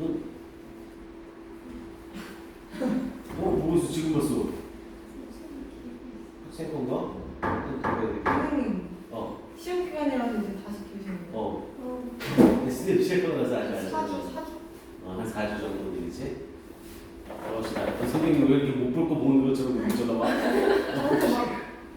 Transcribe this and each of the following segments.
응? 보고서 지금 봤어. 학생 건가? 선생님 어. 시험 기간이라서 이제 다시 교시는 어. 근데 시험 나서 아직 안 4주? 한 4주 정도 되겠지? 가봅시다. 선생님 왜 이렇게 못 볼 거 보는 것처럼 못 쳐다봐? 저한테 막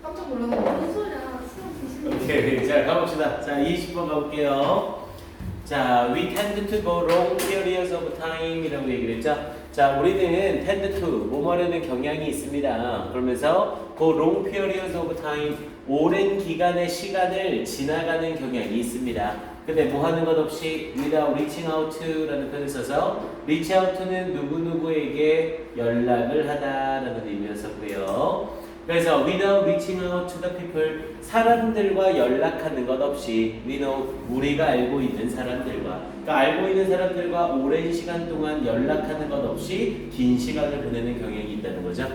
깜짝 놀라서 무슨 소리야? 수업 보시는 오케이. 자, 가봅시다. 자, 20번 가볼게요. 자, we tend to go long periods of time 이라고 얘기를 했죠. 자, 우리는 tend to, 뭐 하려는 경향이 있습니다. 그러면서 go long periods of time, 오랜 기간의 시간을 지나가는 경향이 있습니다. 근데 뭐 하는 것 없이 without reaching out to라는 표현을 써서 reach out to는 누구누구에게 연락을 하다라는 의미였었고요. 그래서 without reaching out to the people, 사람들과 연락하는 것 없이 we know, 우리가 알고 있는 사람들과, 그러니까 알고 있는 사람들과 오랜 시간 동안 연락하는 것 없이 긴 시간을 보내는 경향이 있다는 거죠.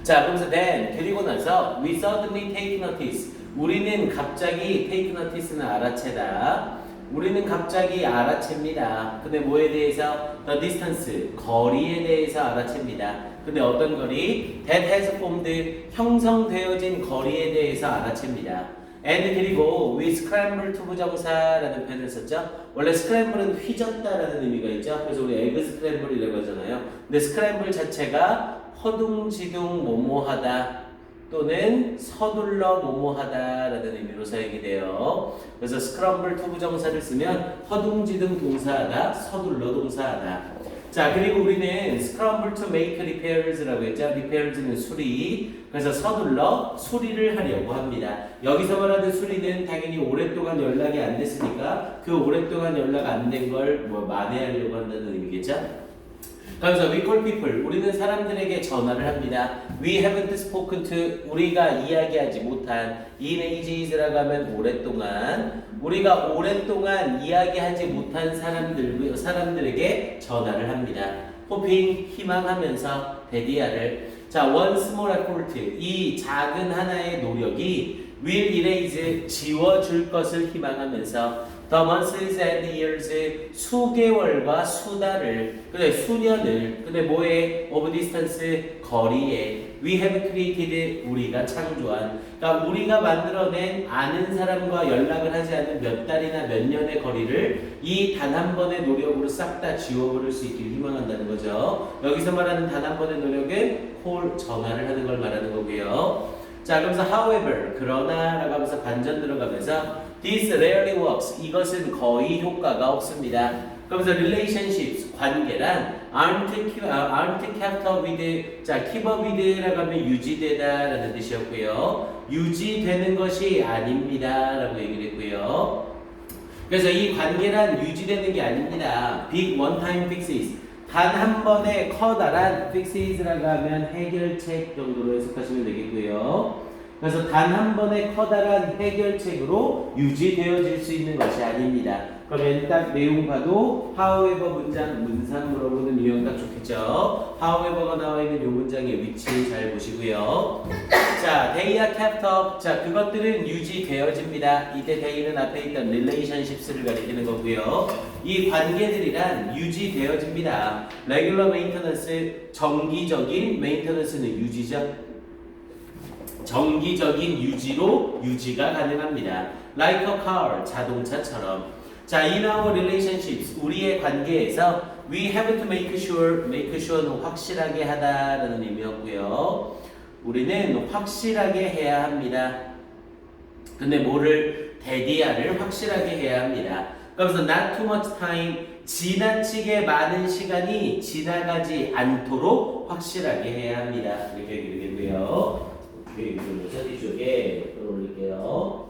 자, 그러면서 then, 그리고 나서 we suddenly take notice, 우리는 갑자기 take notice는 알아채다. 우리는 갑자기 알아챕니다. 근데 뭐에 대해서? The distance, 거리에 대해서 알아챕니다. 근데 어떤 거리? That has formed, 형성되어진 거리에 대해서 알아챕니다. And 그리고 we scramble to 부정사라는 표현을 썼죠. 원래 scramble은 휘젓다라는 의미가 있죠. 그래서 우리 egg scramble이라고 하잖아요. 근데 scramble 자체가 허둥지둥 뭐뭐하다 또는 서둘러 뭐뭐하다라는 의미로 사용이 돼요. 그래서 scramble to 부정사를 쓰면 허둥지둥 동사하다, 서둘러 동사하다. 자, 그리고 우리는 scramble to make repairs라고 했죠. repairs는 수리. 그래서 서둘러 수리를 하려고 합니다. 여기서 말하는 수리는 당연히 오랫동안 연락이 안 됐으니까 그 오랫동안 연락 안 된 걸 뭐 만회하려고 한다는 의미겠죠. 그래서 we call people, 우리는 사람들에게 전화를 합니다. We haven't spoken to, 우리가 이야기하지 못한 in ages라고 하면 오랫동안, 우리가 오랫동안 이야기하지 못한 사람들에게 전화를 합니다. hoping, 희망하면서 데디아를. 자, one small effort, 이 작은 하나의 노력이 will erase, 지워줄 것을 희망하면서 the months and years, 수개월과 수달을, 근데 수년을, 근데 뭐에? of distance, 거리에 we have created, 우리가 창조한, 그러니까 우리가 만들어낸 아는 사람과 연락을 하지 않은 몇 달이나 몇 년의 거리를 이 단 한 번의 노력으로 싹 다 지워버릴 수 있길 희망한다는 거죠. 여기서 말하는 단 한 번의 노력은 call, 전화를 하는 걸 말하는 거고요. 자, 그러면서 however, 그러나 라고 하면서 반전 들어가면서 this rarely works, 이것은 거의 효과가 없습니다. 그러면서 relationships, 관계란 aren't kept up with, 자, keep up with라고 하면 유지되다 라는 뜻이었고요. 유지되는 것이 아닙니다 라고 얘기를 했고요. 그래서 이 관계란 유지되는 게 아닙니다. big one-time fixes, 단 한 번의 커다란 fixes라고 하면 해결책 정도로 해석하시면 되겠고요. 그래서 단 한 번의 커다란 해결책으로 유지되어질 수 있는 것이 아닙니다. 그러면 딱 내용 봐도 however 문장, 문상 물어보는 유형 딱 좋겠죠. however가 나와 있는 이 문장의 위치 잘 보시고요. 자, they are kept up. 자, 그것들은 유지되어집니다. 이때 they는 앞에 있던 relationships를 가리키는 거고요. 이 관계들이란 유지되어집니다. regular maintenance, 정기적인 maintenance는 유지죠. 정기적인 유지로 유지가 가능합니다. Like a car, 자동차처럼. 자, in our relationships, 우리의 관계에서 we have to make sure는 확실하게 하다라는 의미였고요. 우리는 확실하게 해야 합니다. 근데 뭐를? 데디아를 확실하게 해야 합니다. 그러면서 not too much time, 지나치게 많은 시간이 지나가지 않도록 확실하게 해야 합니다. 이렇게 얘기를 되고요. 오케이, 그리고 서디 쪽에 올릴게요.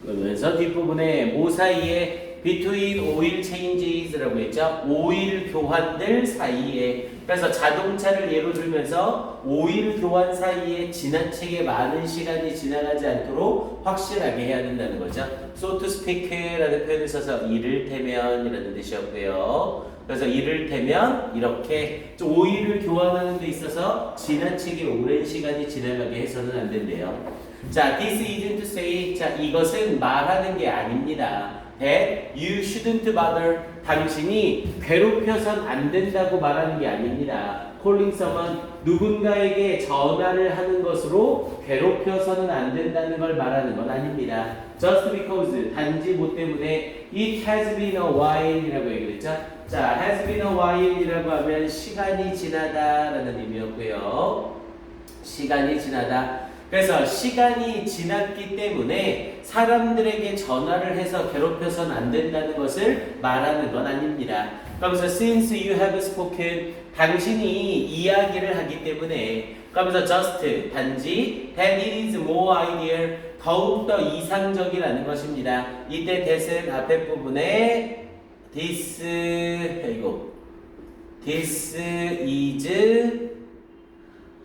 그러면서 뒷부분에 뭐 사이에 between oil changes라고 했죠. 오일 교환들 사이에. 그래서 자동차를 예로 들면서 오일 교환 사이에 지나치게 많은 시간이 지나가지 않도록 확실하게 해야 된다는 거죠. So to speak라는 표현을 써서 이를테면이라는 뜻이었고요. 그래서 이를테면 이렇게 오일을 교환하는 데 있어서 지나치게 오랜 시간이 지나가게 해서는 안 된대요. 자, this isn't to say, 자, 이것은 말하는 게 아닙니다. that you shouldn't bother, 당신이 괴롭혀선 안 된다고 말하는 게 아닙니다. calling someone, 누군가에게 전화를 하는 것으로 괴롭혀서는 안 된다는 걸 말하는 건 아닙니다. just because, 단지 뭐 때문에 it has been a while 이라고 얘기했죠. 자, has been a while 이라고 하면 시간이 지나다 라는 의미였고요. 시간이 지나다. 그래서 시간이 지났기 때문에 사람들에게 전화를 해서 괴롭혀서는 안 된다는 것을 말하는 건 아닙니다. 그러면서 since you have spoken, 당신이 이야기를 하기 때문에, 그러면서 just, 단지 that it is more ideal, 더욱더 이상적이라는 것입니다. 이때 that은 앞에 부분에 this is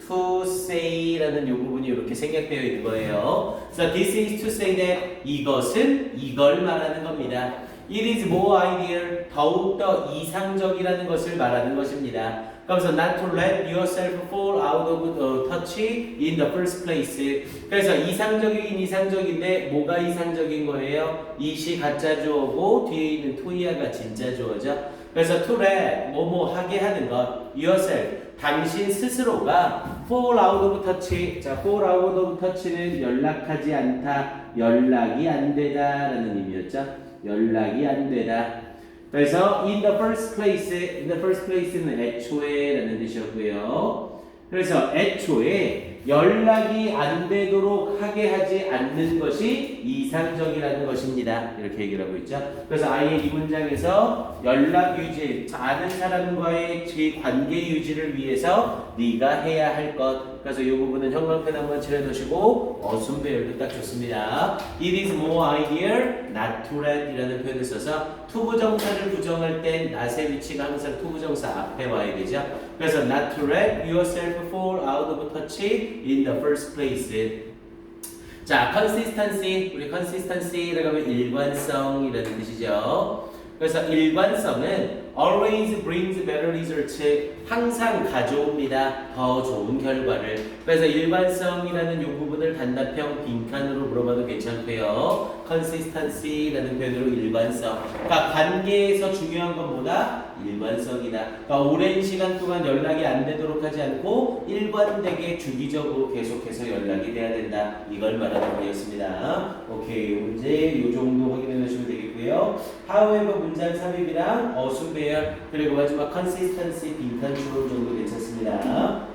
to say라는 요 부분이 이렇게 생략되어 있는 거예요. So this is to say that, 이것은 이걸 말하는 겁니다. It is more ideal, 더욱더 이상적이라는 것을 말하는 것입니다. 그래서 not to let yourself fall out of touch in the first place. 그래서 이상적인데 뭐가 이상적인 거예요? 이시 가짜 주어고 뒤에 있는 to야가 진짜 주어죠. 그래서 to let 뭐뭐 하게 하는 것, yourself, 당신 스스로가 fall out of touch. 자, fall out of touch는 연락하지 않다, 연락이 안 되다라는 의미였죠. 연락이 안 되다. 그래서 in the first place는 애초에라는 뜻이었고요. 그래서 애초에 연락이 안 되도록 하게 하지 않는 것이 이상적이라는 것입니다. 이렇게 얘기를 하고 있죠. 그래서 아예 이 문장에서 연락 유지, 아는 사람과의 관계 유지를 위해서 네가 해야 할 것. 그래서 이 부분은 형광펜 한번 칠해놓으시고 어순 배열도 딱 좋습니다. It is more ideal not to let 이라는 표현을 써서 투부정사를 부정할 땐 not의 위치가 항상 투부정사 앞에 와야 되죠. 그래서 not to let yourself fall out of touch in the first place. 자, consistency, 우리 consistency라고 하면 일관성이라는 뜻이죠. 그래서 일관성은 always brings better results, 항상 가져옵니다. 더 좋은 결과를. 그래서 일관성이라는 이 부분을 단답형 빈칸으로 물어봐도 괜찮고요. consistency라는 표현으로 일관성. 그러니까 관계에서 중요한 건 뭐다? 일관성이다. 그러니까 오랜 시간 동안 연락이 안 되도록 하지 않고 일관되게 주기적으로 계속해서 연락이 돼야 된다. 이걸 말하는 거였습니다. 오케이, 문제 이 정도 확인해 놓으시면 되겠고요. however 문장 삽입이랑 어순 배열 그리고 마지막 consistency 빈칸 주로 정도 괜찮습니다.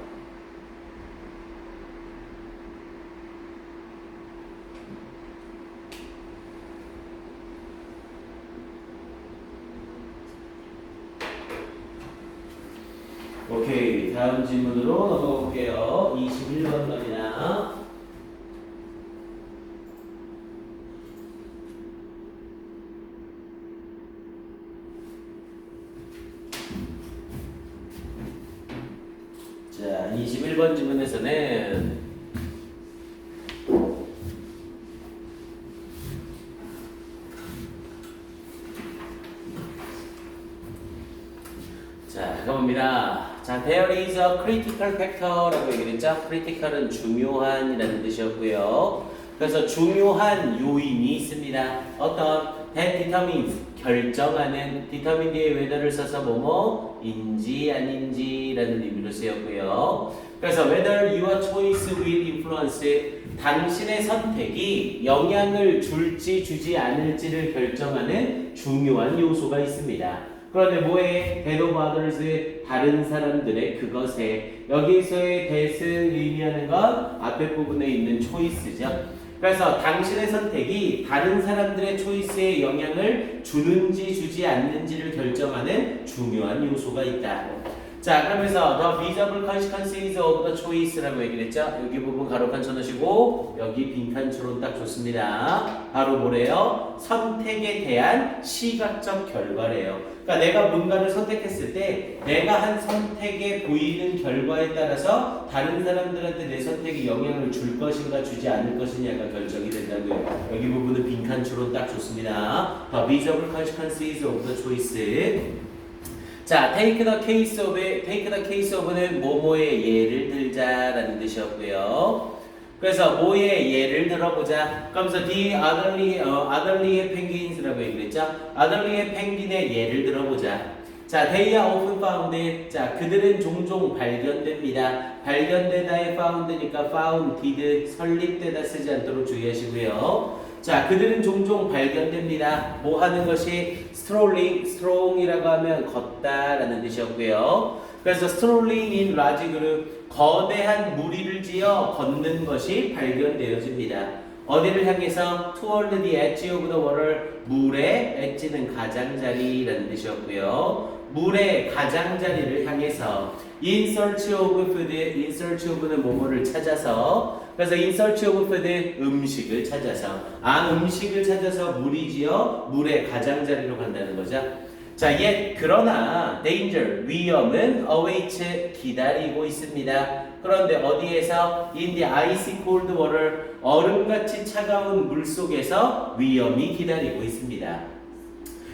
오케이, 다음 질문으로 넘어가 볼게요. 21번 갑니다. 자, 21번 질문에서는 자, 가봅니다. 자, there is a critical factor라고 얘기를 했죠. critical은 중요한이라는 뜻이었고요. 그래서 중요한 요인이 있습니다. 어떤? that determines, 결정하는, determine 뒤에 whether를 써서 뭐뭐인지 아닌지라는 의미로 쓰였고요. 그래서 whether your choice will influence, 당신의 선택이 영향을 줄지 주지 않을지를 결정하는 중요한 요소가 있습니다. 그런데 뭐에? that of others, 다른 사람들의 그것에. 여기서의 that을 의미하는 건 앞에 부분에 있는 choice죠. 그래서 당신의 선택이 다른 사람들의 초이스에 영향을 주는지 주지 않는지를 결정하는 중요한 요소가 있다. 자, 그러면서 the visible consequences of the choice라고 얘기를 했죠. 여기 부분 가로칸 쳐놓으시고 여기 빈칸 추론 딱 좋습니다. 바로 뭐래요? 선택에 대한 시각적 결과래요. 그러니까 내가 뭔가를 선택했을 때 내가 한 선택에 보이는 결과에 따라서 다른 사람들한테 내 선택이 영향을 줄 것인가 주지 않을 것이냐가 결정이 된다고요. 여기 부분은 빈칸 추론 딱 좋습니다. The visible consequences of the choice. 자, take the case of는 뭐뭐의 예를 들자라는 뜻이었고요. 그래서 뭐의 예를 들어보자. 그러면서 the otherly의 penguins라고 얘기했죠. otherly의 펭귄의 예를 들어보자. 자, they are often found. 자, 그들은 종종 발견됩니다. 발견되다의 found니까 founded, 설립되다 쓰지 않도록 주의하시고요. 자, 그들은 종종 발견됩니다. 뭐 하는 것이 strolling, 이라고 하면 걷다라는 뜻이었고요. 그래서 strolling in large group, 거대한 무리를 지어 걷는 것이 발견되어집니다. 어디를 향해서? toward the edge of the water, 물의 엣지는 가장자리라는 뜻이었고요. 물의 가장자리를 향해서 in search of food, in search of는 뭐뭐를 찾아서, 그래서 in search of food, 음식을 찾아서, 음식을 찾아서 무리지어 물의 가장자리로 간다는 거죠. 자, 그러나 danger, 위험은 awaits, 기다리고 있습니다. 그런데 어디에서? in the icy cold water, 얼음같이 차가운 물 속에서 위험이 기다리고 있습니다.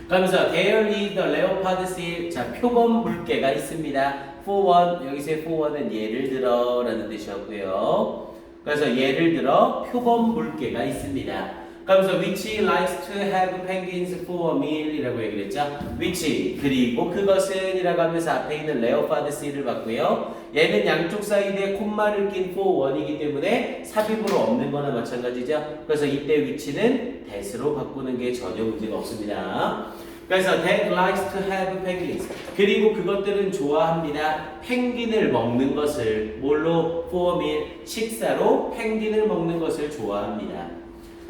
그러면서 there is the leopard seal, 자, 표범 물개가 있습니다. for one, 여기서의 for one은 예를 들어 라는 뜻이었고요. 그래서 예를 들어 표범 물개가 있습니다. 그러면서 which likes to have penguins for a meal 이라고 얘기를 했죠. which, 그리고 그것은 이라고 하면서 앞에 있는 leopard seal을 봤고요. 얘는 양쪽 사이드에 콤마를 낀 for one이기 때문에 삽입으로 없는 거나 마찬가지죠. 그래서 이때 위치는 that으로 바꾸는 게 전혀 문제가 없습니다. 그래서 that likes to have penguins. 그리고 그것들은 좋아합니다. 펭귄을 먹는 것을 뭘로? for a meal, 식사로 펭귄을 먹는 것을 좋아합니다.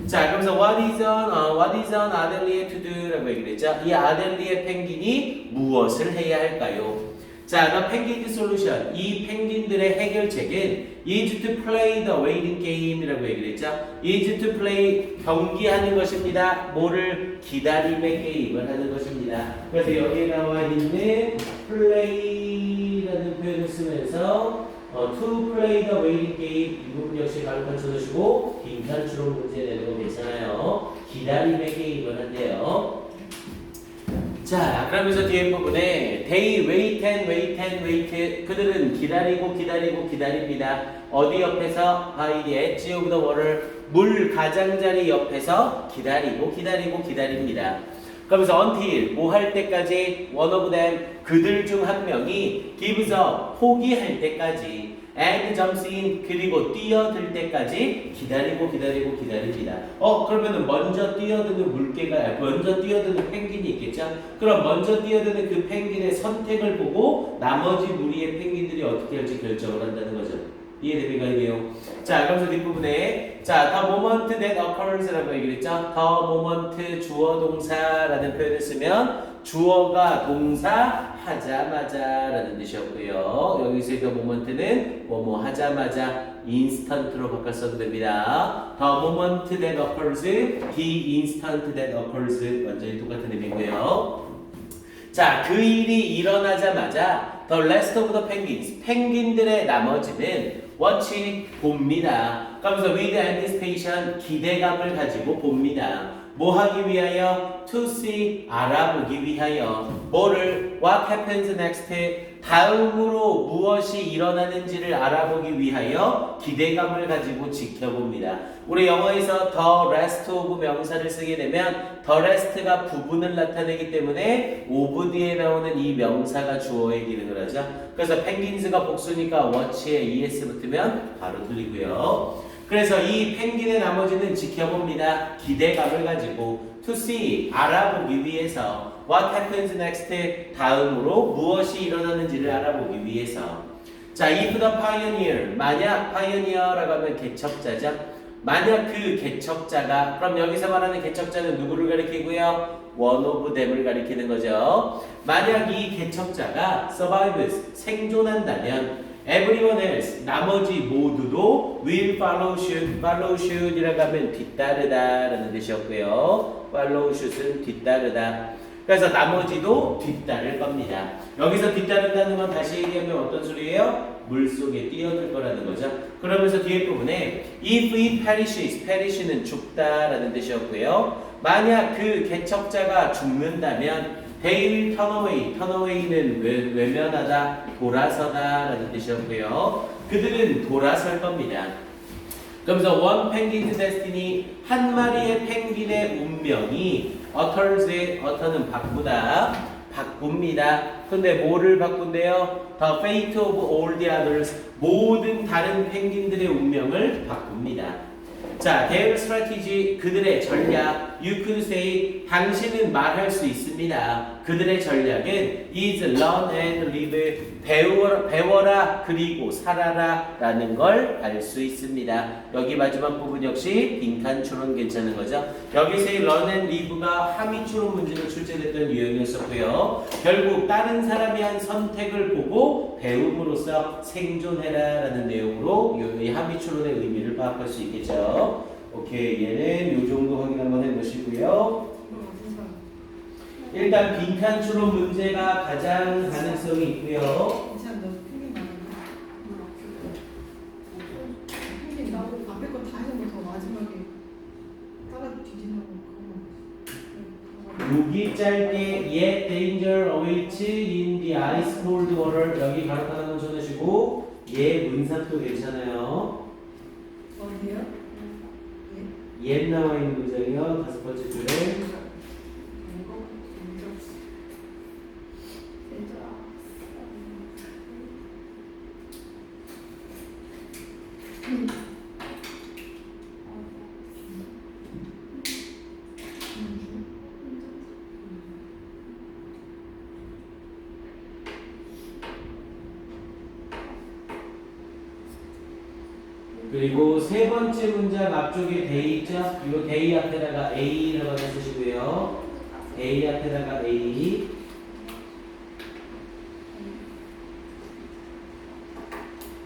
자, 그러면서 what is an Adelie to do라고 얘기를 했죠. 이 아델리의 펭귄이 무엇을 해야 할까요? 자, the penguin solution, 이 펭귄들의 해결책은 is to play the waiting game이라고 얘기를 했죠. is to play, 경기하는 것입니다. 뭐를? 기다림의 게임을 하는 것입니다. 그래서 여기에 나와 있는 play라는 표현을 쓰면서 to play the waiting game, 이 부분 역시 가로판 쳐주시고 빈칸 추론 문제 내는 거 괜찮아요. 기다림의 게임을 한대요. 자, 그러면서 뒤에 부분에 they wait, 그들은 기다립니다. 어디 옆에서? by the edge of the water, 물 가장자리 옆에서 기다립니다. 그러면서 until, 뭐 할 때까지? one of them, 그들 중 한 명이 gives up, 포기할 때까지 and jumps in, 그리고 뛰어들 때까지 기다립니다. 그러면은 먼저 뛰어드는 먼저 뛰어드는 펭귄이 있겠죠? 그럼 먼저 뛰어드는 그 펭귄의 선택을 보고 나머지 무리의 펭귄들이 어떻게 할지 결정을 한다는 거죠. 이해됩니까, 이게요? 자, 그러면서 뒷부분에 자, the moment that occurs라고 얘기를 했죠. the moment, 주어 동사라는 표현을 쓰면 주어가 동사 하자마자 라는 뜻이었고요. 여기서 the moment는 뭐뭐 하자마자 instant로 바꿨어도 됩니다. the moment that occurs, the instant that occurs, 완전히 똑같은 의미고요. 자, 그 일이 일어나자마자 the rest of the penguins, 펭귄들의 나머지는 watch, 봅니다. 그러면서 with anticipation, 기대감을 가지고 봅니다. 뭐 하기 위하여? to see, 알아보기 위하여. 뭐를? what happens next, 다음으로 무엇이 일어나는지를 알아보기 위하여 기대감을 가지고 지켜봅니다. 우리 영어에서 the rest of 명사를 쓰게 되면 the rest가 부분을 나타내기 때문에 of 뒤에 나오는 이 명사가 주어의 기능을 하죠. 그래서 penguins가 복수니까 watch에 es 붙으면 바로 틀리고요. 그래서 이 펭귄의 나머지는 지켜봅니다. 기대감을 가지고 to see, 알아보기 위해서 what happens next, 다음으로 무엇이 일어나는지를 알아보기 위해서. 자, if the pioneer, 만약 pioneer라고 하면 개척자죠. 만약 그 개척자가, 그럼 여기서 말하는 개척자는 누구를 가리키고요? one of them을 가리키는 거죠. 만약 이 개척자가 survives, 생존한다면 everyone else, 나머지 모두도 will follow suit이라고 하면 뒤따르다 라는 뜻이었고요. follow suit은 뒤따르다. 그래서 나머지도 뒤따를 겁니다. 여기서 뒤따른다는 건 다시 얘기하면 어떤 소리예요? 물속에 뛰어들 거라는 거죠. 그러면서 뒤에 부분에 if it perish는 죽다 라는 뜻이었고요. 만약 그 개척자가 죽는다면 They will turn away. turn away는 외면하다, 돌아서다라는 뜻이었고요. 그들은 돌아설 겁니다. 그러면서 one penguin's destiny, 한 마리의 펭귄의 운명이 utter는 바꿉니다. 근데 뭐를 바꾼대요? The fate of all the others, 모든 다른 펭귄들의 운명을 바꿉니다. 자, their strategy, 그들의 전략. You could say, 당신은 말할 수 있습니다. 그들의 전략은 is learn and live, 배워라 그리고 살아라 라는 걸 알 수 있습니다. 여기 마지막 부분 역시 빈칸 추론 괜찮은 거죠. 여기서의 learn and live가 함의 추론 문제로 출제됐던 유형이었었고요. 결국 다른 사람이 한 선택을 보고 배움으로써 생존해라 라는 내용으로 이 함의 추론의 의미를 파악할 수 있겠죠. 오케이, 얘는 요 정도 확인 한번 해보시고요. 이거 어디서? 일단 빈칸 추론 문제가 가장 가능성이 있고요. 괜찮아, 너 펭귄 나는 펭귄 나고 앞에 거 다 해놓은 거더 마지막에 따라 뒤지라고 그거. 여기 짧게 yet danger awaits in the ice cold water 여기 바로 하나 쳐내시고 얘 문사도 괜찮아요. 어디요? 옛 나와 있는 문장이요. 다섯 번째 줄에 그리고 세 번째 문장 앞쪽에 they 있죠? 이거 they 앞에다가 a라고 쓰시고요. a 앞에다가 a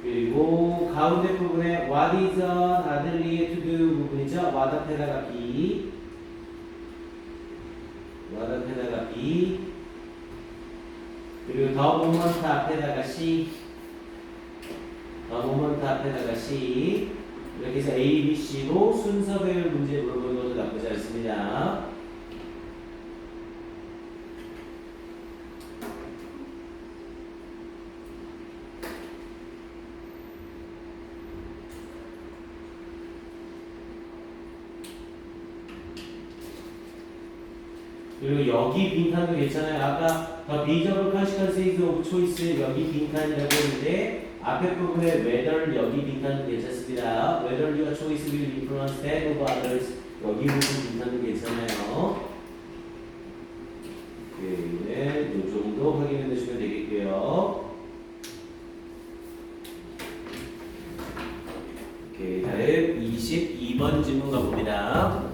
그리고 가운데 부분에 what is an elderly to do 부분이죠. what 앞에다가 b what 앞에다가 b 그리고 the moment 앞에다가 c the moment 앞에다가 c 이렇게 해서 A, B, C로 순서별 문제 물어보는 것도 나쁘지 않습니다. 그리고 여기 빈칸도 괜찮아요. 아까 the reasonable consequences of choice 여기 빈칸이라고 했는데 앞에 부분에 whether 여기 빈칸도 괜찮습니다. whether your choice will influence that of others 여기 부분 빈칸도 괜찮아요. 네, 이 정도 확인해 주시면 되겠고요. 오케이, 다음 22번 질문 가봅니다.